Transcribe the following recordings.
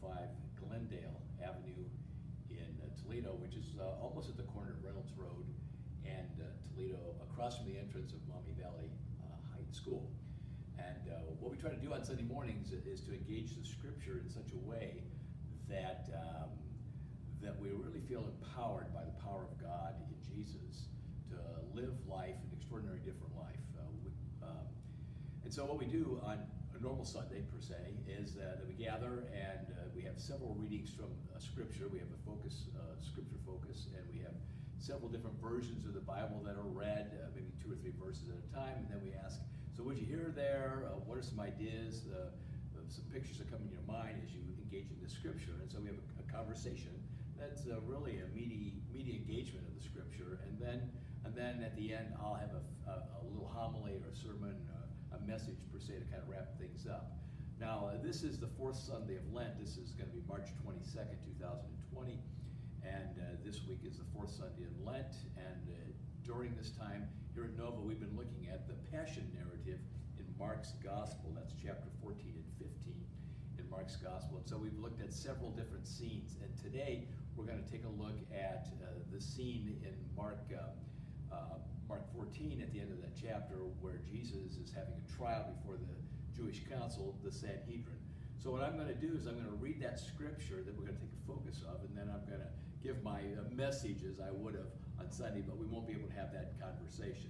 5 Glendale Avenue in Toledo, which is almost at the corner of Reynolds Road and Toledo, across from the entrance of Maumee Valley High School. And what we try to do on Sunday mornings is to engage the Scripture in such a way that that we really feel empowered by the power of God in Jesus to live life, an extraordinary different life. And so what we do on a normal Sunday, per se, is that we gather and we have several readings from Scripture. We have a Scripture focus, and we have several different versions of the Bible that are read, maybe 2 or 3 verses at a time, and then we ask, so what did you hear there? What are some ideas, some pictures that come in your mind as you engage in the Scripture? And so we have a conversation that's really a meaty engagement of the Scripture, and then at the end I'll have a little homily or a sermon, a message per se, to kind of wrap things up. Now this is the 4th Sunday of Lent. This is going to be March 22nd, 2020, and this week is the 4th Sunday of Lent. And during this time here at Nova, we've been looking at the Passion narrative in Mark's Gospel. That's chapter 14 and 15 in Mark's Gospel. And so we've looked at several different scenes, and today we're going to take a look at the scene in Mark 14 at the end of that chapter, where Jesus is having a trial before the Jewish council, the Sanhedrin. So what I'm going to do is I'm going to read that Scripture that we're going to take a focus of, and then I'm going to give my message as I would have on Sunday, but we won't be able to have that conversation.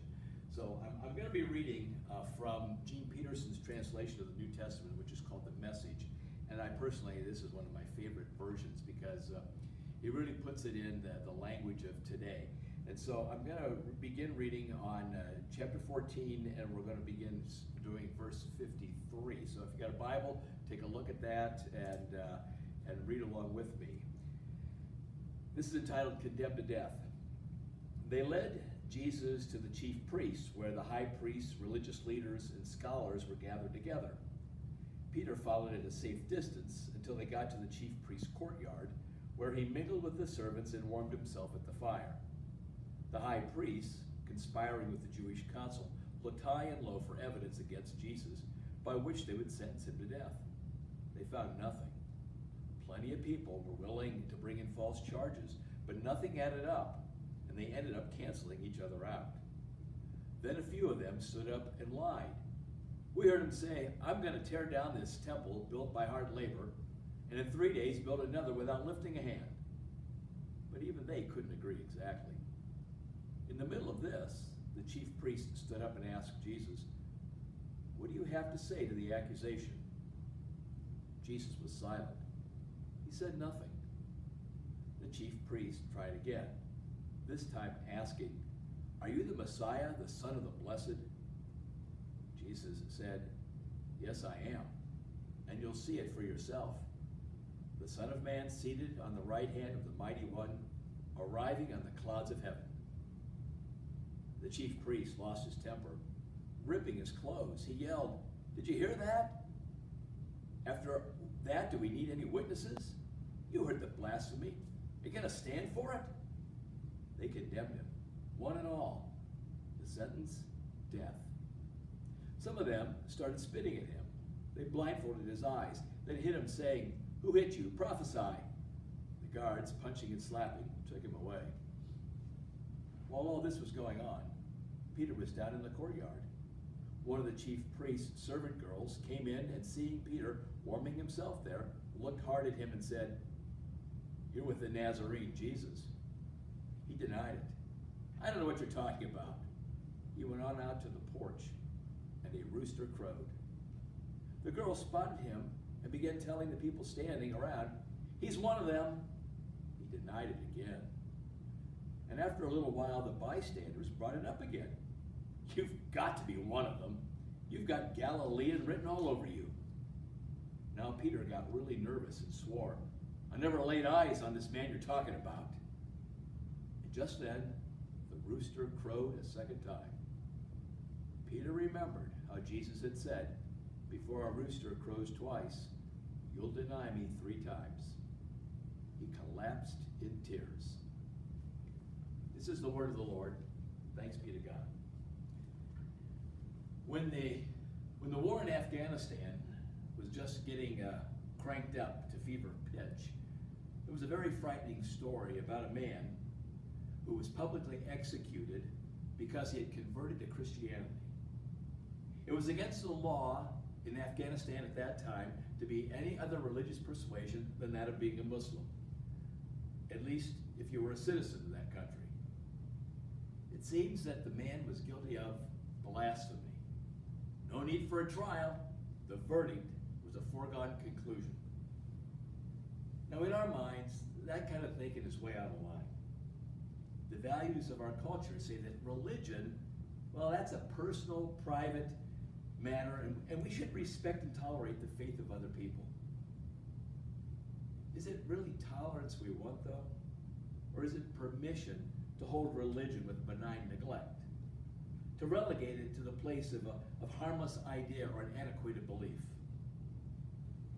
So I'm going to be reading from Gene Peterson's translation of the New Testament, which is called The Message. And I personally, this is one of my favorite versions because he really puts it in the language of today. And so I'm going to begin reading on chapter 14, and we're going to begin doing verse 53. So if you got a Bible, take a look at that and read along with me. This is entitled Condemned to Death. They led Jesus to the chief priests, where the high priests, religious leaders, and scholars were gathered together. Peter followed at a safe distance until they got to the chief priest's courtyard, where he mingled with the servants and warmed himself at the fire. The high priests, conspiring with the Jewish council, looked high and low for evidence against Jesus, by which they would sentence him to death. They found nothing. Plenty of people were willing to bring in false charges, but nothing added up, and they ended up canceling each other out. Then a few of them stood up and lied. We heard him say, I'm going to tear down this temple built by hard labor, and in 3 days build another without lifting a hand. But even they couldn't agree exactly. In the middle of this, the chief priest stood up and asked Jesus, what do you have to say to the accusation? Jesus was silent. He said nothing. The chief priest tried again, this time asking, are you the Messiah, the Son of the Blessed? Jesus said, yes, I am, and you'll see it for yourself. The Son of Man seated on the right hand of the Mighty One, arriving on the clouds of heaven. The chief priest lost his temper. Ripping his clothes, he yelled, did you hear that? After that, do we need any witnesses? You heard the blasphemy. You're going to stand for it? They condemned him, one and all. The sentence, death. Some of them started spitting at him. They blindfolded his eyes, then hit him, saying, who hit you? Prophesy. The guards, punching and slapping, took him away. While all this was going on, Peter was down in the courtyard. One of the chief priest's servant girls came in, and seeing Peter warming himself there, looked hard at him and said, you're with the Nazarene Jesus. He denied it. I don't know what you're talking about. He went on out to the porch, and a rooster crowed. The girl spotted him and began telling the people standing around, he's one of them. He denied it again. And after a little while, the bystanders brought it up again. You've got to be one of them. You've got Galilean written all over you. Now Peter got really nervous and swore, I never laid eyes on this man you're talking about. And just then, the rooster crowed a second time. Peter remembered how Jesus had said, before a rooster crows twice, you'll deny me 3 times. He collapsed in tears. This is the word of the Lord. Thanks be to God. When the war in Afghanistan was just getting cranked up to fever pitch. It was a very frightening story about a man who was publicly executed because he had converted to Christianity. It was against the law in Afghanistan at that time to be any other religious persuasion than that of being a Muslim, at least if you were a citizen of that country. It seems that the man was guilty of blasphemy. No need for a trial. The verdict was a foregone conclusion. Now, in our minds, that kind of thinking is way out of line. The values of our culture say that religion, well, that's a personal, private matter, and we should respect and tolerate the faith of other people. Is it really tolerance we want, though? Or is it permission to hold religion with benign neglect? To relegate it to the place of a harmless idea or an antiquated belief?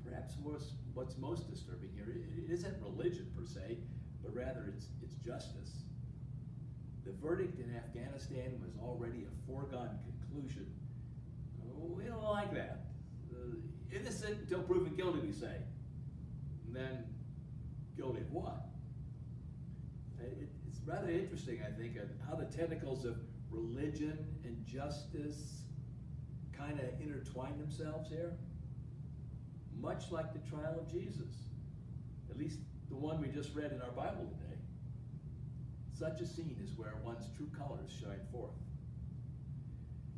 Perhaps what's most disturbing here, it isn't religion per se, but rather it's justice. The verdict in Afghanistan was already a foregone conclusion. We don't like that. Innocent until proven guilty, we say. And then, guilty of what? It's rather interesting, I think, how the tentacles of religion and justice kind of intertwine themselves here. Much like the trial of Jesus, at least the one we just read in our Bible today. Such a scene is where one's true colors shine forth.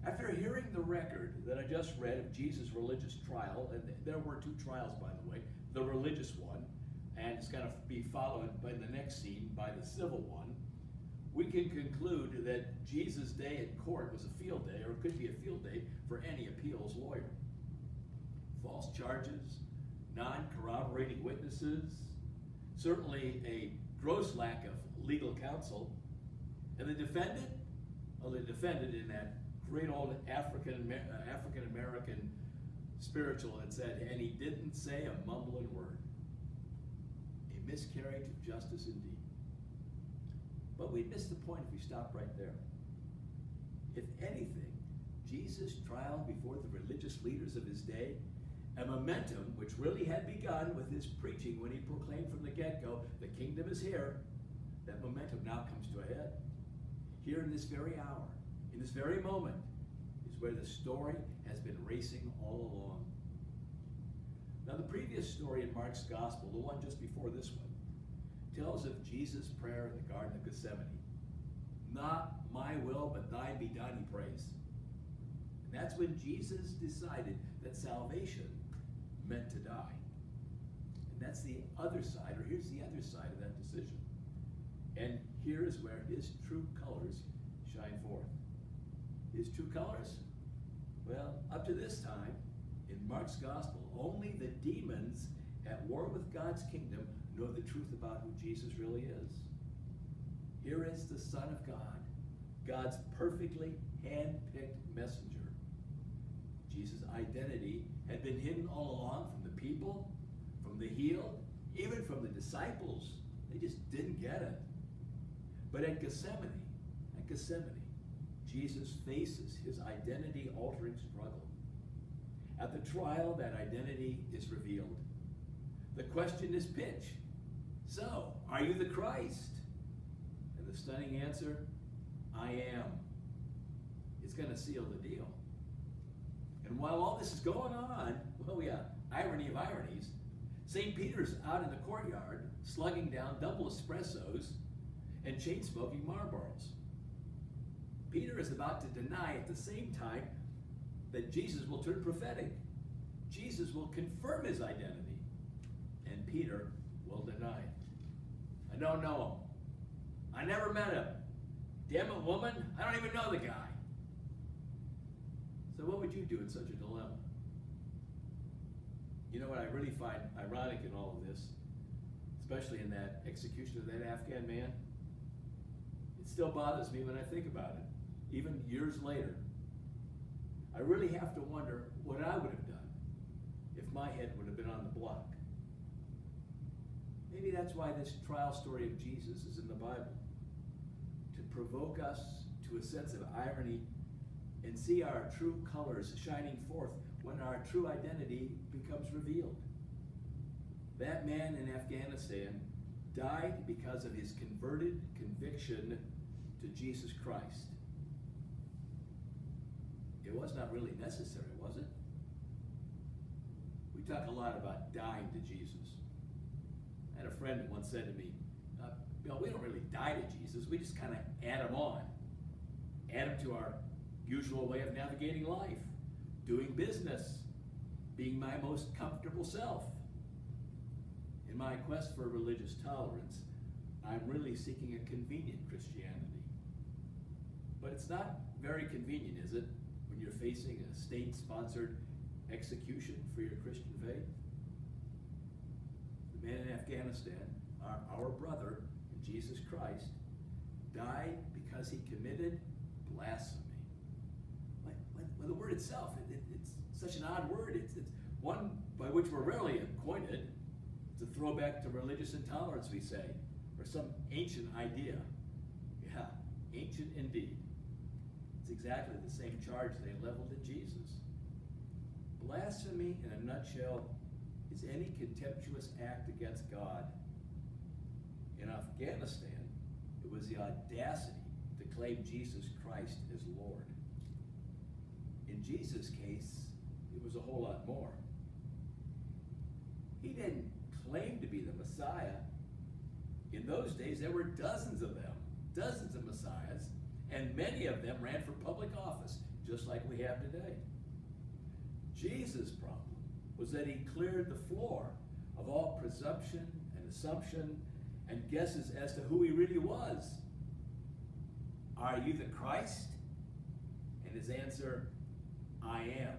After hearing the record that I just read of Jesus' religious trial, and there were two trials, by the way, the religious one, and it's going to be followed by the next scene by the civil one, we can conclude that Jesus' day in court was a field day, or it could be a field day for any appeals lawyer. False charges, non-corroborating witnesses, certainly a gross lack of legal counsel, and the defendant, well, the defendant in that great old African-American spiritual that said, and he didn't say a mumbling word. A miscarriage of justice indeed. But we'd miss the point if we stopped right there. If anything, Jesus' trial before the religious leaders of his day, a momentum which really had begun with his preaching when he proclaimed from the get-go, the kingdom is here, that momentum now comes to a head. Here in this very hour, in this very moment, is where the story has been racing all along. Now, the previous story in Mark's gospel, the one just before this one, tells of Jesus' prayer in the Garden of Gethsemane. Not my will, but thine be done, he prays. And that's when Jesus decided that salvation meant to die. And that's the other side, or here's the other side of that decision. And here is where his true colors shine forth. His true colors? Well, up to this time, in Mark's gospel, only the demons at war with God's kingdom know the truth about who Jesus really is. Here is the Son of God, God's perfectly hand-picked messenger. Jesus' identity had been hidden all along from the people, from the healed, even from the disciples. They just didn't get it. But at Gethsemane, Jesus faces his identity-altering struggle. At the trial, that identity is revealed. The question is pitched. So, are you the Christ? And the stunning answer, I am. It's going to seal the deal. And while all this is going on, well, yeah, irony of ironies, St. Peter's out in the courtyard slugging down double espressos and chain-smoking Marlboros. Peter is about to deny at the same time that Jesus will turn prophetic. Jesus will confirm his identity, and Peter will deny it. I don't know him. I never met him. Damn it, woman, I don't even know the guy. So what would you do in such a dilemma? You know what I really find ironic in all of this, especially in that execution of that Afghan man? It still bothers me when I think about it, even years later. I really have to wonder what I would have done if my head would have been on the block. Maybe that's why this trial story of Jesus is in the Bible, to provoke us to a sense of irony and see our true colors shining forth when our true identity becomes revealed. That man in Afghanistan died because of his converted conviction to Jesus Christ. It was not really necessary, was it? We talk a lot about dying to Jesus. I had a friend that once said to me, Bill, we don't really die to Jesus, we just kind of add him on. Add him to our usual way of navigating life, doing business, being my most comfortable self. In my quest for religious tolerance, I'm really seeking a convenient Christianity. But it's not very convenient, is it, when you're facing a state-sponsored execution for your Christian faith? The man in Afghanistan, our brother in Jesus Christ, died because he committed blasphemy. Well, the word itself, it's such an odd word. It's one by which we're rarely acquainted. It's a throwback to religious intolerance, we say, or some ancient idea. Yeah, ancient indeed. It's exactly the same charge they leveled at Jesus. Blasphemy, in a nutshell, is any contemptuous act against God. In Afghanistan, it was the audacity to claim Jesus Christ as Lord. In Jesus' case, it was a whole lot more. He didn't claim to be the Messiah. In those days, there were dozens of them, dozens of Messiahs, and many of them ran for public office, just like we have today. Jesus' problem was that he cleared the floor of all presumption and assumption and guesses as to who he really was. Are you the Christ? And his answer, I am.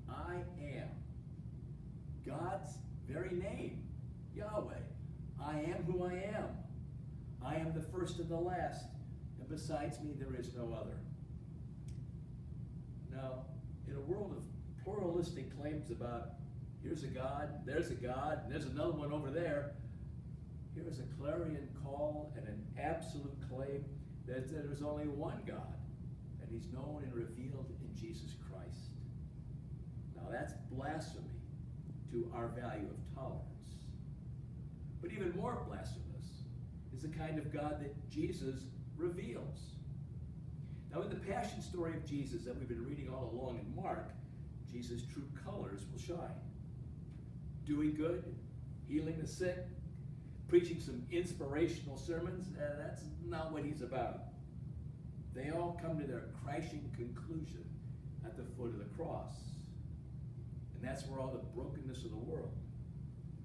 I am. God's very name, Yahweh. I am who I am. I am the first and the last, and besides me there is no other. Now, in a world of pluralistic claims about here's a God, and there's another one over there, here is a clarion call and an absolute claim that there's only one God, and he's known and revealed in Jesus Christ. Now that's blasphemy to our value of tolerance. But even more blasphemous is the kind of God that Jesus reveals. Now in the passion story of Jesus that we've been reading all along in Mark, Jesus' true colors will shine. Doing good, healing the sick, preaching some inspirational sermons, that's not what he's about. They all come to their crashing conclusion at the foot of the cross. And that's where all the brokenness of the world,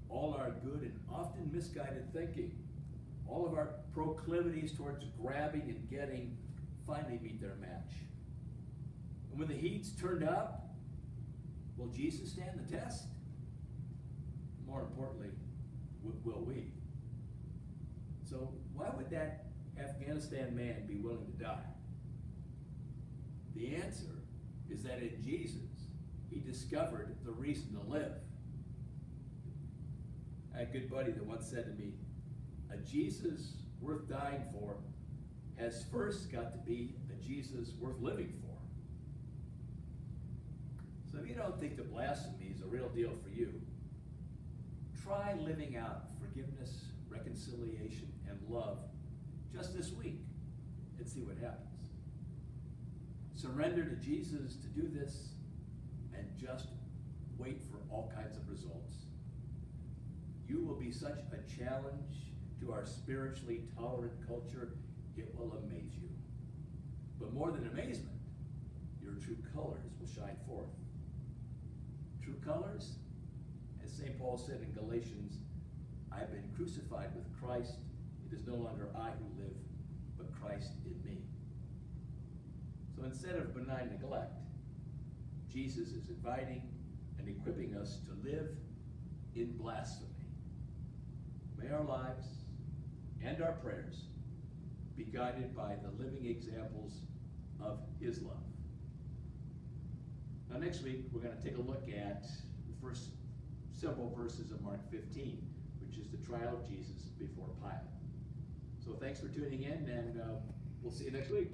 all our good and often misguided thinking, all of our proclivities towards grabbing and getting finally meet their match. And when the heat's turned up, will Jesus stand the test? More importantly, will we? So why would that Afghanistan man be willing to die? The answer is that in Jesus, he discovered the reason to live. I had a good buddy that once said to me, a Jesus worth dying for has first got to be a Jesus worth living for. So if you don't think that blasphemy is a real deal for you, try living out forgiveness, reconciliation, and love just this week and see what happens. Surrender to Jesus to do this and just wait for all kinds of results. You will be such a challenge to our spiritually tolerant culture, it will amaze you. But more than amazement, your true colors will shine forth. True colors, as St. Paul said in Galatians, I've been crucified with Christ. It is no longer I who live, but Christ in me. So instead of benign neglect, Jesus is inviting and equipping us to live in blasphemy. May our lives and our prayers be guided by the living examples of his love. Now next week, we're going to take a look at the first several verses of Mark 15, which is the trial of Jesus before Pilate. So thanks for tuning in, and we'll see you next week.